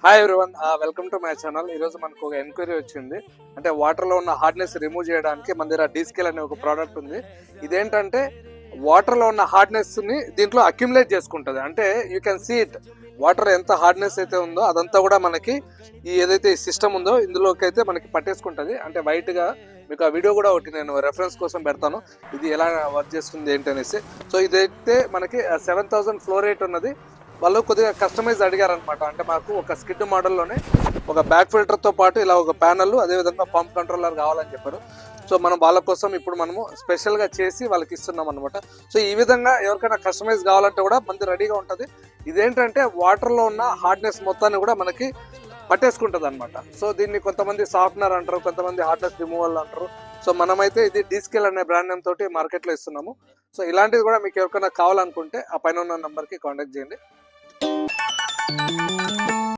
Hi everyone, welcome to my channel. ఈరోజు మనకు ఒక ఎంక్వైరీ వచ్చింది. అంటే వాటర్లో ఉన్న హార్డ్నెస్ రిమూవ్ చేయడానికి మన దగ్గర డీస్కేల్ అనే ఒక ప్రోడక్ట్ ఉంది. ఇదేంటంటే వాటర్లో ఉన్న హార్డ్నెస్ని దీంట్లో అక్యుములేట్ చేసుకుంటుంది. అంటే you can see it, water ఎంత హార్డ్నెస్ అయితే ఉందో అదంతా కూడా మనకి ఈ ఏదైతే ఈ సిస్టమ్ ఉందో ఇందులోకి అయితే మనకి పట్టేసుకుంటుంది. అంటే వైట్గా మీకు ఆ వీడియో కూడా ఒకటి నేను రెఫరెన్స్ కోసం పెడతాను, ఇది ఎలా వర్క్ చేస్తుంది ఏంటి అనేసి. సో ఇదైతే మనకి 7000 ఫ్లో రేట్ ఉన్నది. వాళ్ళు కొద్దిగా కస్టమైజ్ అడిగారనమాట. అంటే మాకు ఒక స్కిడ్ మోడల్లోనే ఒక బ్యాక్ ఫిల్టర్తో పాటు ఇలా ఒక ప్యానల్, అదేవిధంగా పంప్ కంట్రోలర్ కావాలని చెప్పారు. సో మనం వాళ్ళ కోసం ఇప్పుడు మనము స్పెషల్గా చేసి వాళ్ళకి ఇస్తున్నాం అనమాట. సో ఈ విధంగా ఎవరికైనా కస్టమైజ్ కావాలంటే కూడా మనది రెడీగా ఉంటుంది. ఇదేంటంటే వాటర్లో ఉన్న హార్డ్నెస్ మొత్తాన్ని కూడా మనకి పట్టేసుకుంటుంది అనమాట. సో దీన్ని కొంతమంది సాఫ్ట్నర్ అంటారు, కొంతమంది హార్డ్నెస్ రిమూవల్ అంటారు. సో మనమైతే ఇది డీస్కేల్ అనే బ్రాండ్ నేమ్ తోటి మార్కెట్లో ఇస్తున్నాము. సో ఇలాంటిది కూడా మీకు ఎవరికైనా కావాలనుకుంటే ఆ పైన ఉన్న నెంబర్కి కాంటాక్ట్ చేయండి.